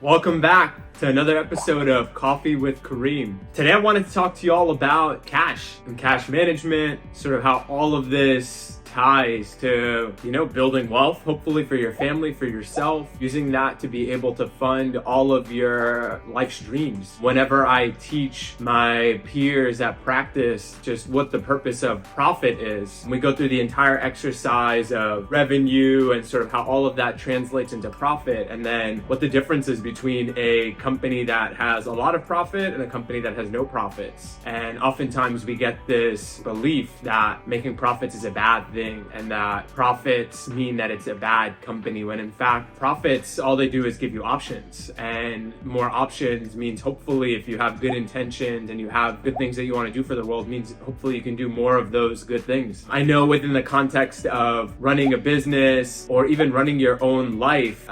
Welcome back to another episode of Coffee with Kareem. Today I wanted to talk to you all about cash and cash management, sort of how all of this ties to, building wealth, hopefully for your family, for yourself, using that to be able to fund all of your life's dreams. Whenever I teach my peers at practice just what the purpose of profit is, we go through the entire exercise of revenue and sort of how all of that translates into profit, and then what the difference is between a company that has a lot of profit and a company that has no profits. And oftentimes we get this belief that making profits is a bad thing and that profits mean that it's a bad company, when in fact profits, all they do is give you options, and more options means hopefully if you have good intentions and you have good things that you want to do for the world, means hopefully you can do more of those good things. I know within the context of running a business or even running your own life,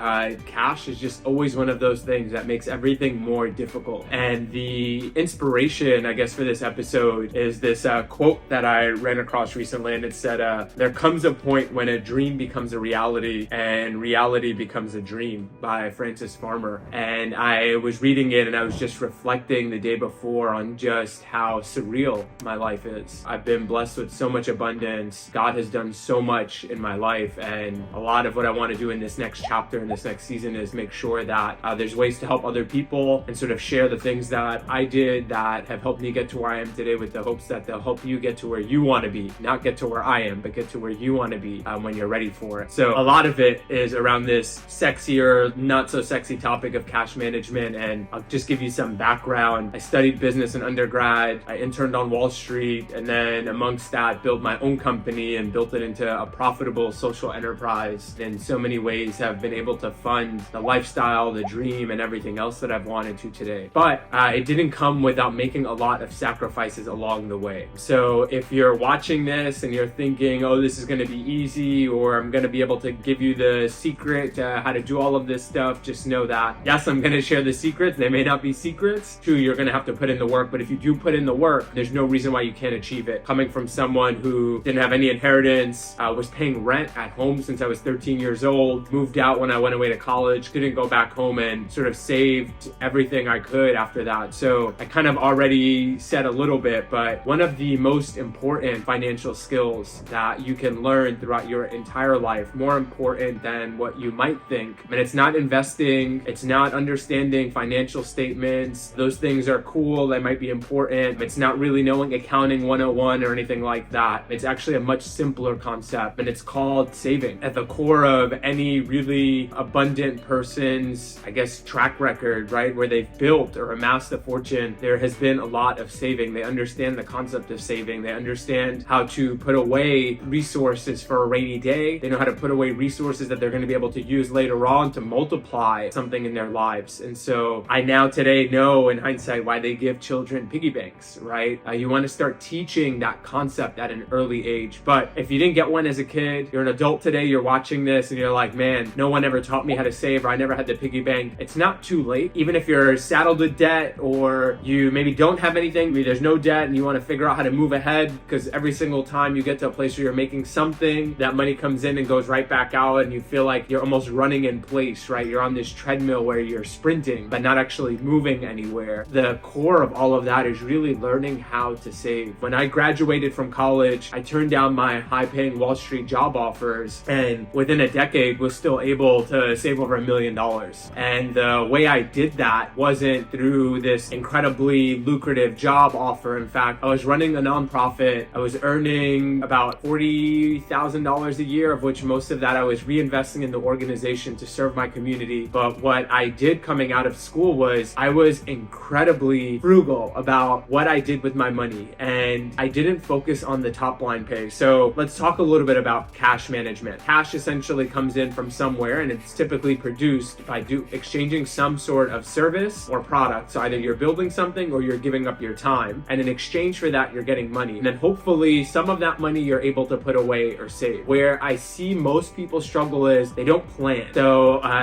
cash is just always one of those things that makes everything more difficult. And the inspiration, I guess, for this episode is this quote that I ran across recently, and it said, there comes a point when a dream becomes a reality and reality becomes a dream, by Francis Farmer. And I was reading it and I was just reflecting the day before on just how surreal my life is. I've been blessed with so much abundance. God has done so much in my life, and a lot of what I want to do in this next chapter, in this next season, is make sure that there's ways to help other people and sort of share the things that I did that have helped me get to where I am today, with the hopes that they'll help you get to where you want to be, not get to where I am, but get to where you want to be when you're ready for it. So a lot of it is around this sexier, not so sexy topic of cash management, and I'll just give you some background. I studied business in undergrad, I interned on Wall Street, and then amongst that built my own company and built it into a profitable social enterprise. In so many ways have been able to fund the lifestyle, the dream, and everything else that I've wanted to today. But it didn't come without making a lot of sacrifices along the way. So if you're watching this and you're thinking, oh, this is going to be easy, or I'm going to be able to give you the secret to how to do all of this stuff, just know that yes, I'm going to share the secrets. They may not be secrets. True, you're going to have to put in the work, but if you do put in the work, there's no reason why you can't achieve it. Coming from someone who didn't have any inheritance, was paying rent at home since I was 13 years old, moved out when I went away to college, didn't go back home, and sort of saved everything I could after that. So I kind of already said a little bit, but one of the most important financial skills that you can learn throughout your entire life, more important than what you might think, and it's not investing, it's not understanding financial statements. Those things are cool, they might be important. It's not really knowing accounting 101 or anything like that. It's actually a much simpler concept, and it's called saving. At the core of any really abundant person's, I guess, track record, right, where they've built or amassed a fortune, there has been a lot of saving. They understand the concept of saving. They understand how to put away resources for a rainy day. They know how to put away resources that they're going to be able to use later on to multiply something in their lives. And so I now today know in hindsight why they give children piggy banks, right? You want to start teaching that concept at an early age. But if you didn't get one as a kid, you're an adult today, you're watching this and you're like, man, no one ever taught me how to save, or I never had the piggy bank. It's not too late. Even if you're saddled with debt, or you maybe don't have anything, maybe there's no debt and you want to figure out how to move ahead, because every single time you get to a place where you're making something, that money comes in and goes right back out, and you feel like you're almost running in place, right? You're on this treadmill where you're sprinting but not actually moving anywhere. The core of all of that is really learning how to save. When I graduated from college, I turned down my high-paying Wall Street job offers, and within a decade was still able to save over $1 million. And the way I did that wasn't through this incredibly lucrative job offer. In fact, I was running a nonprofit. I was earning about $40,000 a year, of which most of that I was reinvesting in the organization to serve my community. But what I did coming out of school was I was incredibly frugal about what I did with my money, and I didn't focus on the top line pay. So let's talk a little bit about cash management. Cash essentially comes in from somewhere, and it's typically produced by exchanging some sort of service or product. So either you're building something or you're giving up your time, and in exchange for that you're getting money, and then hopefully some of that money you're able to put away or save. Where I see most people struggle is they don't plan. So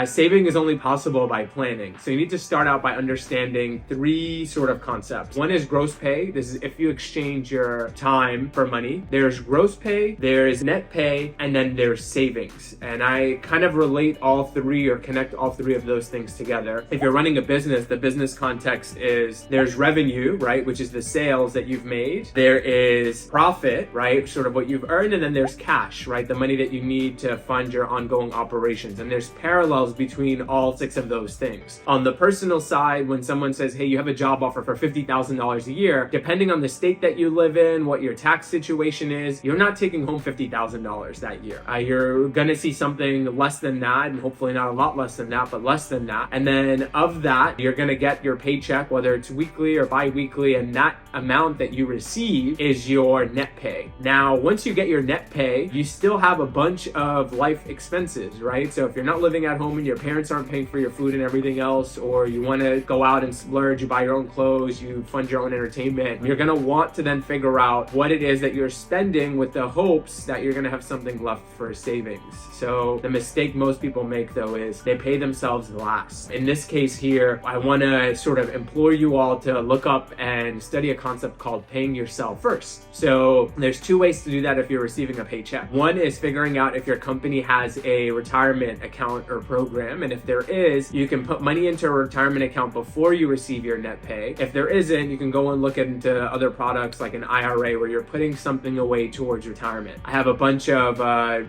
saving is only possible by planning. So you need to start out by understanding three sort of concepts. One is gross pay. This is if you exchange your time for money. There's gross pay, there's net pay, and then there's savings. And I kind of relate all three or connect all three of those things together. If you're running a business, the business context is there's revenue, right, which is the sales that you've made. There is profit, right, sort of what you've earned, and then there's cash, right, the money that you need to fund your ongoing operations. And there's parallels between all six of those things. On the personal side, when someone says, hey, you have a job offer for $50,000 a year, depending on the state that you live in, what your tax situation is, you're not taking home $50,000 that year. You're gonna see something less than that, and hopefully not a lot less than that, but less than that. And then of that, you're gonna get your paycheck, whether it's weekly or bi-weekly, and that amount that you receive is your net pay. Now, once you get your net pay, you still have a bunch of life expenses, right? So if you're not living at home and your parents aren't paying for your food and everything else, or you want to go out and splurge, you buy your own clothes, you fund your own entertainment, you're going to want to then figure out what it is that you're spending with the hopes that you're going to have something left for savings. So the mistake most people make, though, is they pay themselves last. In this case here, I want to sort of implore you all to look up and study a concept called paying yourself first. So there's two ways to do that if you're receiving a paycheck. One is figuring out if your company has a retirement account or program, and if there is, you can put money into a retirement account before you receive your net pay. If there isn't, you can go and look into other products like an IRA where you're putting something away towards retirement. I have a bunch of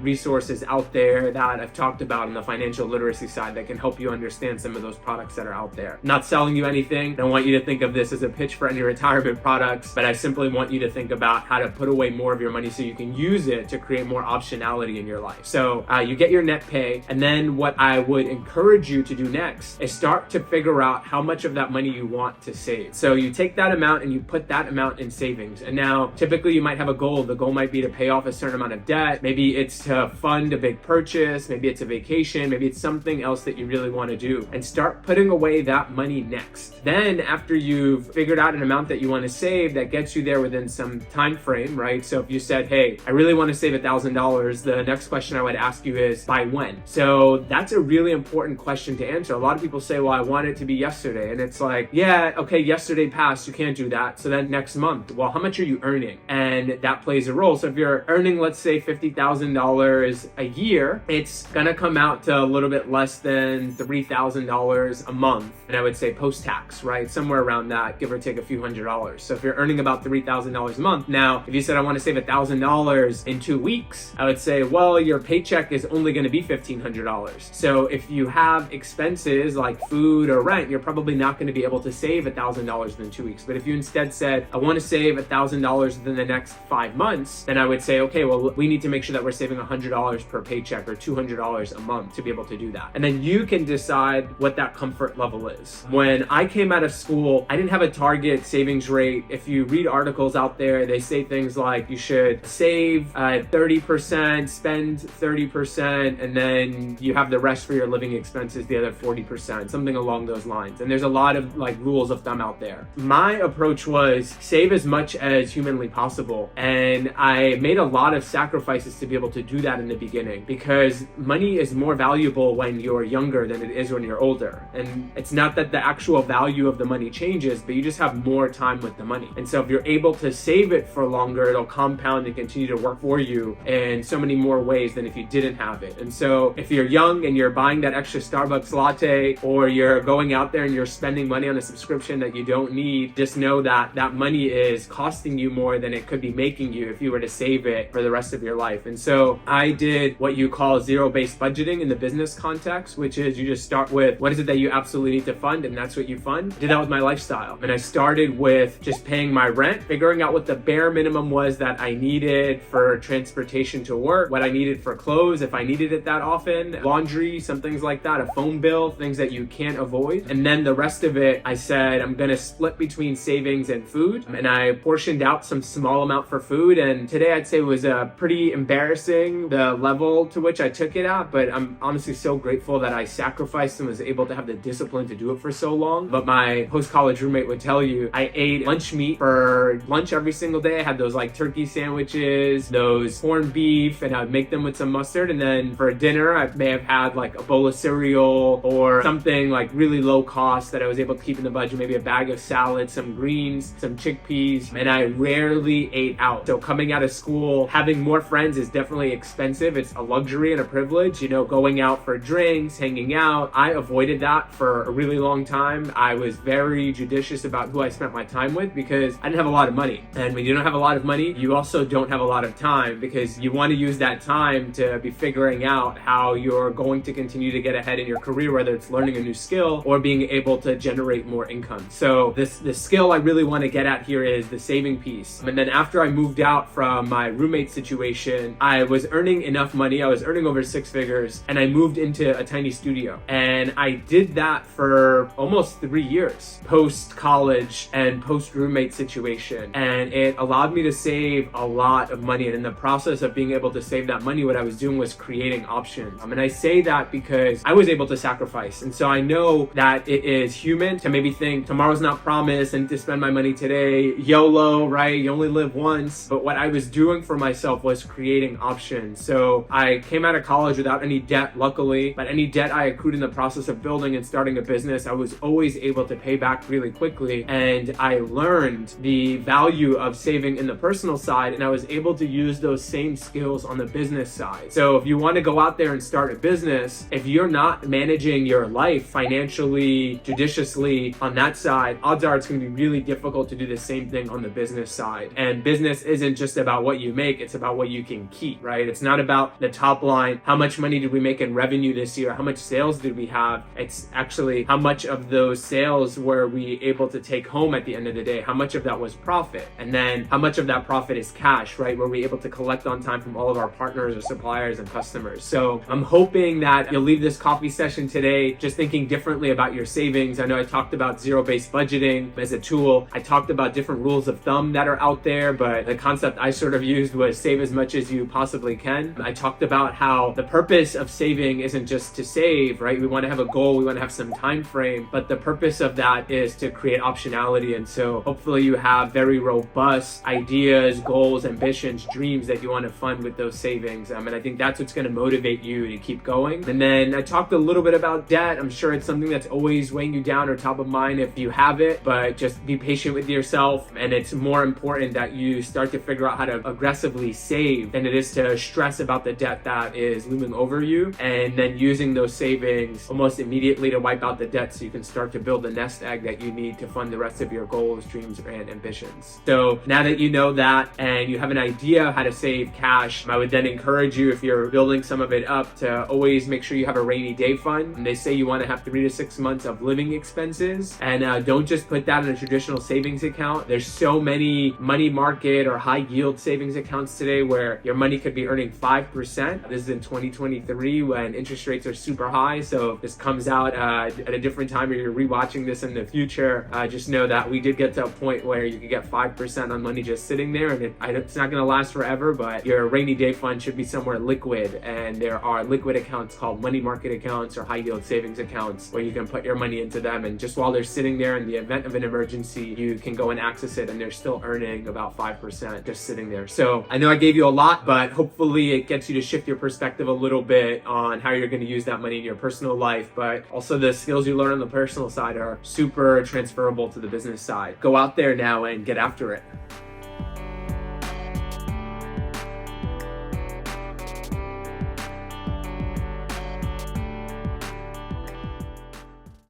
resources out there that I've talked about on the financial literacy side that can help you understand some of those products that are out there. I'm not selling you anything. I don't want you to think of this as a pitch for any retirement products, but I simply want you to think about how to put away more of your money so you can use it to create more optionality in your life. So you get your net pay, and then what I would encourage you to do next is start to figure out how much of that money you want to save. So you take that amount and you put that amount in savings. And now typically you might have a goal. The goal might be to pay off a certain amount of debt. Maybe it's to fund a big purchase. Maybe it's a vacation. Maybe it's something else that you really want to do, and start putting away that money next. Then after you've figured out an amount that you want to save that gets you there within some time frame, right? So if you said, hey, I really want to save $1,000, the next question I would ask you is, by when? So that's a really important question to answer. A lot of people say, well, I want it to be yesterday. And it's like, yeah, okay, yesterday passed, you can't do that. So then next month, well, how much are you earning? And that plays a role. So if you're earning, let's say $50,000 a year, it's gonna come out to a little bit less than $3,000 a month. And I would say post-tax, right? Somewhere around that, give or take a few $100. So if you're earning about $3,000 a month, now, if you said I want to save $1,000 in 2 weeks, I would say, well, your paycheck is only going to be $1,500. So if you have expenses like food or rent, you're probably not going to be able to save $1,000 in 2 weeks. But if you instead said, I want to save $1,000 within the next 5 months, then I would say, okay, well, we need to make sure that we're saving $100 per paycheck or $200 a month to be able to do that. And then you can decide what that comfort level is. When I came out of school, I didn't have a target savings rate. If you read articles out there, they say things like you should save 30%, spend 30%, and then you have the rest for your living expenses, the other 40%, something along those lines. And there's a lot of like rules of thumb out there. My approach was save as much as humanly possible. And I made a lot of sacrifices to be able to do that in the beginning, because money is more valuable when you're younger than it is when you're older. And it's not that the actual value of the money changes, but you just have more time with the money. And so if you're able to save it for longer, it'll compound and continue to work for you in so many more ways than if you didn't have it. And so if you're young and you're buying that extra Starbucks latte, or you're going out there and you're spending money on a subscription that you don't need, just know that that money is costing you more than it could be making you if you were to save it for the rest of your life. And so I did what you call zero-based budgeting in the business context, which is you just start with what is it that you absolutely need to fund, and that's what you fund. I did that with my lifestyle. And I started with just paying my rent, figuring out what the bare minimum was that I needed for transportation to work, what I needed for clothes, if I needed it that often, laundry, some things like that, a phone bill, things that you can't avoid. And then the rest of it, I said, I'm gonna split between savings and food. And I portioned out some small amount for food. And today I'd say it was pretty embarrassing, the level to which I took it at, but I'm honestly so grateful that I sacrificed and was able to have the discipline to do it for so long. But my post-college roommate would tell you, I ate lunch meat for lunch every single day. I had those like turkey sandwiches sandwiches, those corned beef, and I'd make them with some mustard. And then for dinner, I may have had like a bowl of cereal or something like really low cost that I was able to keep in the budget, maybe a bag of salad, some greens, some chickpeas, and I rarely ate out. So coming out of school, having more friends is definitely expensive. It's a luxury and a privilege, going out for drinks, hanging out. I avoided that for a really long time. I was very judicious about who I spent my time with because I didn't have a lot of money. And when you don't have a lot of money, you also don't have a lot of time because you want to use that time to be figuring out how you're going to continue to get ahead in your career, whether it's learning a new skill or being able to generate more income. So the skill I really want to get at here is the saving piece. And then after I moved out from my roommate situation, I was earning enough money. I was earning over 6 figures and I moved into a tiny studio. And I did that for almost 3 years post college and post roommate situation. And it allowed me to save a lot of money. And in the process of being able to save that money, what I was doing was creating options. And I say that because I was able to sacrifice. And so I know that it is human to maybe think tomorrow's not promised and to spend my money today, YOLO, right? You only live once. But what I was doing for myself was creating options. So I came out of college without any debt, luckily, but any debt I accrued in the process of building and starting a business, I was always able to pay back really quickly. And I learned the value of saving in the personal side, and I was able to use those same skills on the business side. So if you want to go out there and start a business, if you're not managing your life financially, judiciously on that side, odds are it's going to be really difficult to do the same thing on the business side. And business isn't just about what you make, it's about what you can keep, right? It's not about the top line. How much money did we make in revenue this year? How much sales did we have? It's actually how much of those sales were we able to take home at the end of the day? How much of that was profit? And then how much of that profit is cash, right? Were we able to collect on time from all of our partners or suppliers and customers? So I'm hoping that you'll leave this coffee session today just thinking differently about your savings. I know I talked about zero-based budgeting as a tool. I talked about different rules of thumb that are out there, but the concept I sort of used was save as much as you possibly can. I talked about how the purpose of saving isn't just to save, right? We want to have a goal, we want to have some time frame, but the purpose of that is to create optionality. And so hopefully you have very robust ideas, goals, ambitions, dreams that you want to fund with those savings. And I think that's what's going to motivate you to keep going. And then I talked a little bit about debt. I'm sure it's something that's always weighing you down or top of mind if you have it, but just be patient with yourself. And it's more important that you start to figure out how to aggressively save than it is to stress about the debt that is looming over you, and then using those savings almost immediately to wipe out the debt so you can start to build the nest egg that you need to fund the rest of your goals, dreams, and ambitions. So now that you know that and you have an idea how to save cash, I would then encourage you, if you're building some of it up, to always make sure you have a rainy day fund. And they say you want to have 3 to 6 months of living expenses, and don't just put that in a traditional savings account. There's so many money market or high yield savings accounts today where your money could be earning 5%. This is in 2023 when interest rates are super high. So if this comes out at a different time or you're rewatching this in the future, just know that we did get to a point where you could get 5% on money just sitting there, and it's not going to last forever, but your rainy day fund should be somewhere liquid. And there are liquid accounts called money market accounts or high yield savings accounts where you can put your money into them, and just while they're sitting there in the event of an emergency, you can go and access it, and they're still earning about 5% just sitting there. So I know I gave you a lot, but hopefully it gets you to shift your perspective a little bit on how you're going to use that money in your personal life, but also the skills you learn on the personal side are super transferable to the business side. Go out there now and get after it.